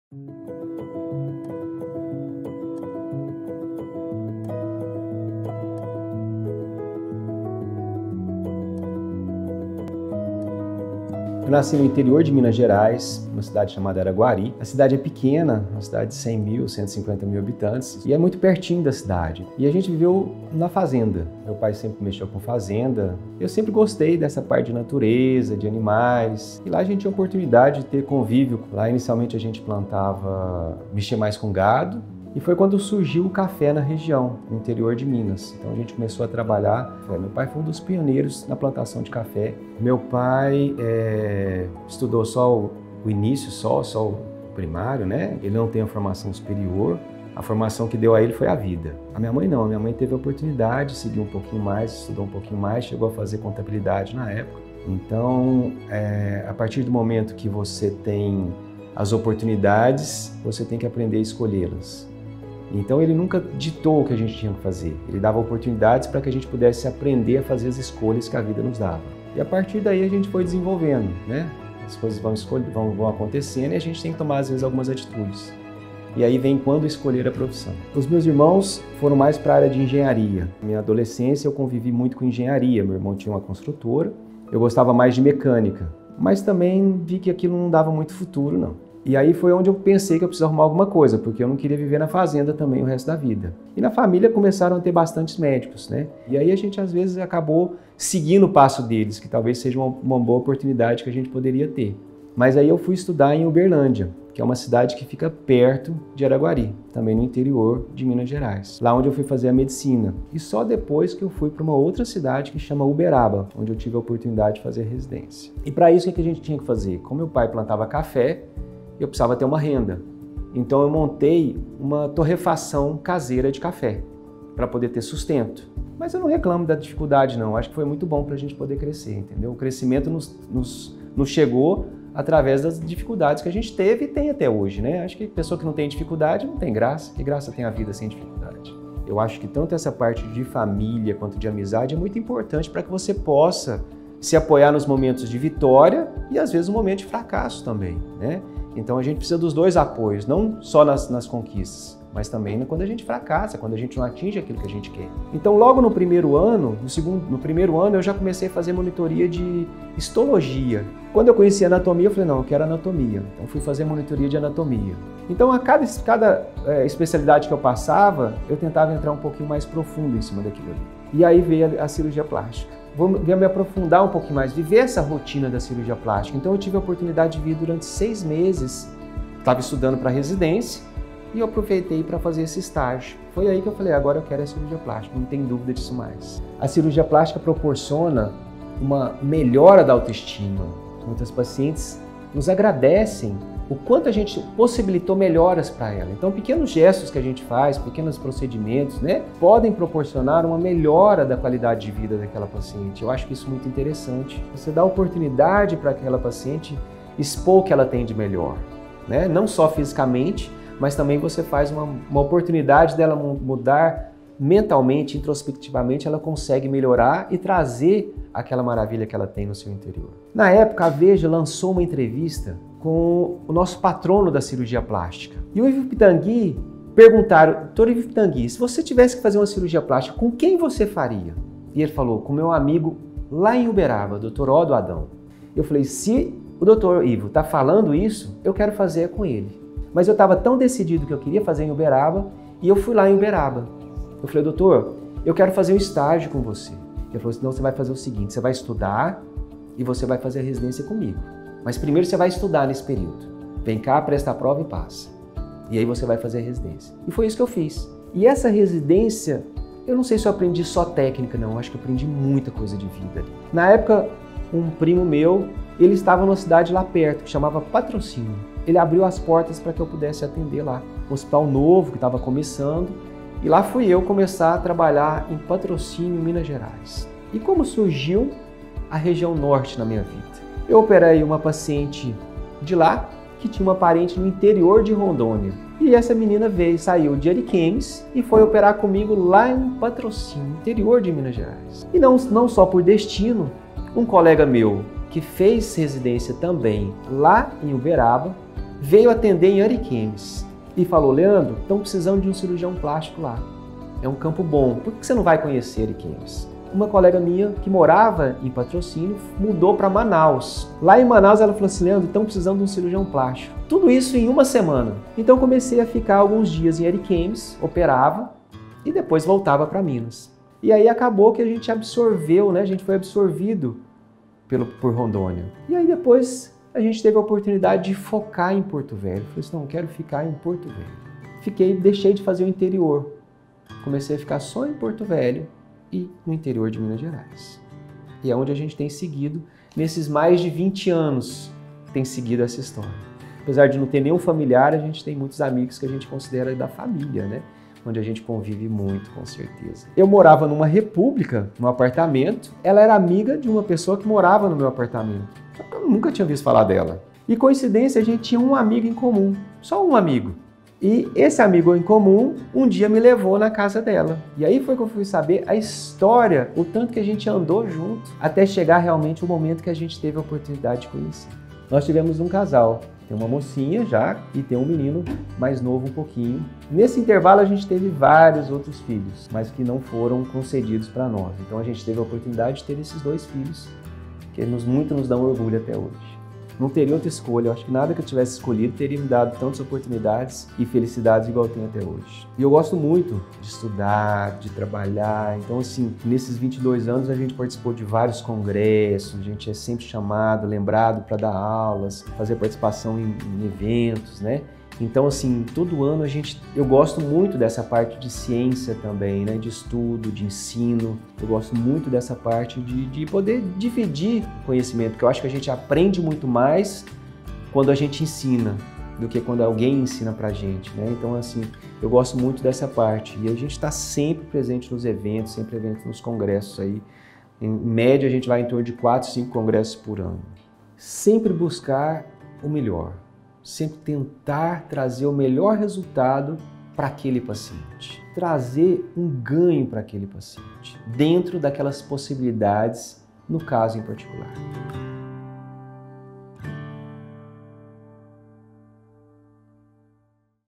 Eu nasci no interior de Minas Gerais, numa cidade chamada Araguari. A cidade é pequena, uma cidade de 100 mil, 150 mil habitantes, e é muito pertinho da cidade. E a gente viveu na fazenda. Meu pai sempre mexeu com fazenda. Eu sempre gostei dessa parte de natureza, de animais. E lá a gente tinha a oportunidade de ter convívio. Lá inicialmente a gente plantava, mexia mais com gado. E foi quando surgiu o café na região, no interior de Minas. Então a gente começou a trabalhar. Meu pai foi um dos pioneiros na plantação de café. Meu pai estudou só o início, só o primário, né? Ele não tem a formação superior. A formação que deu a ele foi a vida. A minha mãe não, a minha mãe teve a oportunidade, seguiu um pouquinho mais, estudou um pouquinho mais, chegou a fazer contabilidade na época. Então, a partir do momento que você tem as oportunidades, você tem que aprender a escolhê-las. Então ele nunca ditou o que a gente tinha que fazer, ele dava oportunidades para que a gente pudesse aprender a fazer as escolhas que a vida nos dava. E a partir daí a gente foi desenvolvendo, né? As coisas vão acontecendo e a gente tem que tomar às vezes algumas atitudes. E aí vem quando escolher a profissão. Os meus irmãos foram mais para a área de engenharia. Na minha adolescência eu convivi muito com engenharia, meu irmão tinha uma construtora, eu gostava mais de mecânica, mas também vi que aquilo não dava muito futuro não. E aí foi onde eu pensei que eu precisava arrumar alguma coisa, porque eu não queria viver na fazenda também o resto da vida. E na família começaram a ter bastantes médicos, né? E aí a gente às vezes acabou seguindo o passo deles, que talvez seja uma boa oportunidade que a gente poderia ter. Mas aí eu fui estudar em Uberlândia, que é uma cidade que fica perto de Araguari, também no interior de Minas Gerais. Lá onde eu fui fazer a medicina. E só depois que eu fui para uma outra cidade que chama Uberaba, onde eu tive a oportunidade de fazer residência. E para isso o que a gente tinha que fazer? Como meu pai plantava café, eu precisava ter uma renda. Então eu montei uma torrefação caseira de café para poder ter sustento. Mas eu não reclamo da dificuldade não, acho que foi muito bom para a gente poder crescer, entendeu? O crescimento nos chegou através das dificuldades que a gente teve e tem até hoje, né? Acho que pessoa que não tem dificuldade não tem graça, que graça tem a vida sem dificuldade? Eu acho que tanto essa parte de família quanto de amizade é muito importante para que você possa se apoiar nos momentos de vitória e às vezes no momento de fracasso também, né? Então a gente precisa dos dois apoios, não só nas conquistas, mas também quando a gente fracassa, quando a gente não atinge aquilo que a gente quer. Então logo no primeiro ano, no primeiro ano eu já comecei a fazer monitoria de histologia. Quando eu conheci anatomia, eu falei, não, eu quero anatomia. Então fui fazer monitoria de anatomia. Então a cada especialidade que eu passava, eu tentava entrar um pouquinho mais profundo em cima daquilo ali. E aí veio a cirurgia plástica. Vou me aprofundar um pouquinho mais, viver essa rotina da cirurgia plástica. Então eu tive a oportunidade de vir durante 6 meses, estava estudando para residência e eu aproveitei para fazer esse estágio. Foi aí que eu falei, agora eu quero a cirurgia plástica, não tem dúvida disso mais. A cirurgia plástica proporciona uma melhora da autoestima. Muitas pacientes nos agradecem o quanto a gente possibilitou melhoras para ela. Então, pequenos gestos que a gente faz, pequenos procedimentos, né, podem proporcionar uma melhora da qualidade de vida daquela paciente. Eu acho que isso é muito interessante. Você dá oportunidade para aquela paciente expor o que ela tem de melhor, né? Não só fisicamente, mas também você faz uma oportunidade dela mudar mentalmente, introspectivamente, ela consegue melhorar e trazer aquela maravilha que ela tem no seu interior. Na época, a Veja lançou uma entrevista com o nosso patrono da cirurgia plástica. E o Ivo Pitangui perguntaram, doutor Ivo Pitangui, se você tivesse que fazer uma cirurgia plástica, com quem você faria? E ele falou, com meu amigo lá em Uberaba, doutor Odo Adão. Eu falei, se o doutor Ivo está falando isso, eu quero fazer com ele. Mas eu estava tão decidido que eu queria fazer em Uberaba, e eu fui lá em Uberaba. Eu falei, doutor, eu quero fazer um estágio com você. Ele falou, então você vai fazer o seguinte, você vai estudar e você vai fazer a residência comigo. Mas primeiro você vai estudar nesse período. Vem cá, presta a prova e passa. E aí você vai fazer a residência. E foi isso que eu fiz. E essa residência, eu não sei se eu aprendi só técnica, não. Eu acho que eu aprendi muita coisa de vida. Na época, um primo meu, ele estava numa cidade lá perto, que chamava Patrocínio. Ele abriu as portas para que eu pudesse atender lá. Um hospital novo, que estava começando. E lá fui eu começar a trabalhar em Patrocínio, Minas Gerais. E como surgiu a região norte na minha vida? Eu operei uma paciente de lá, que tinha uma parente no interior de Rondônia. E essa menina saiu de Ariquemes e foi operar comigo lá em Patrocínio, interior de Minas Gerais. E não só por destino, um colega meu que fez residência também lá em Uberaba, veio atender em Ariquemes e falou: Leandro, estão precisando de um cirurgião plástico lá. É um campo bom, por que você não vai conhecer Ariquemes? Uma colega minha que morava em Patrocínio mudou para Manaus. Lá em Manaus ela falou assim: Leandro, estão precisando de um cirurgião plástico. Tudo isso em uma semana. Então comecei a ficar alguns dias em Ariquemes, operava e depois voltava para Minas. E aí acabou que a gente absorveu, né? A gente foi absorvido por Rondônia. E aí depois a gente teve a oportunidade de focar em Porto Velho. Falei assim: não, quero ficar em Porto Velho. Deixei de fazer o interior. Comecei a ficar só em Porto Velho e no interior de Minas Gerais. E é onde a gente tem seguido, nesses mais de 20 anos, tem seguido essa história. Apesar de não ter nenhum familiar, a gente tem muitos amigos que a gente considera da família, né? Onde a gente convive muito, com certeza. Eu morava numa república, num apartamento. Ela era amiga de uma pessoa que morava no meu apartamento. Eu nunca tinha visto falar dela. E coincidência, a gente tinha um amigo em comum, só um amigo. E esse amigo em comum, um dia me levou na casa dela. E aí foi que eu fui saber a história, o tanto que a gente andou junto, até chegar realmente o momento que a gente teve a oportunidade de conhecer. Nós tivemos um casal, tem uma mocinha já e tem um menino mais novo um pouquinho. Nesse intervalo a gente teve vários outros filhos, mas que não foram concedidos para nós. Então a gente teve a oportunidade de ter esses 2 filhos, que muito nos dão orgulho até hoje. Não teria outra escolha, eu acho que nada que eu tivesse escolhido teria me dado tantas oportunidades e felicidades igual eu tenho até hoje. E eu gosto muito de estudar, de trabalhar, então assim, nesses 22 anos a gente participou de vários congressos, a gente é sempre chamado, lembrado para dar aulas, fazer participação em eventos, né? Então, assim, todo ano eu gosto muito dessa parte de ciência também, né? De estudo, de ensino. Eu gosto muito dessa parte de poder dividir conhecimento, porque eu acho que a gente aprende muito mais quando a gente ensina do que quando alguém ensina pra gente, né? Então, assim, eu gosto muito dessa parte. E a gente está sempre presente nos eventos, sempre presente nos congressos aí. Em média, a gente vai em torno de 4, 5 congressos por ano. Sempre buscar o melhor. Sempre tentar trazer o melhor resultado para aquele paciente. Trazer um ganho para aquele paciente, dentro daquelas possibilidades, no caso em particular.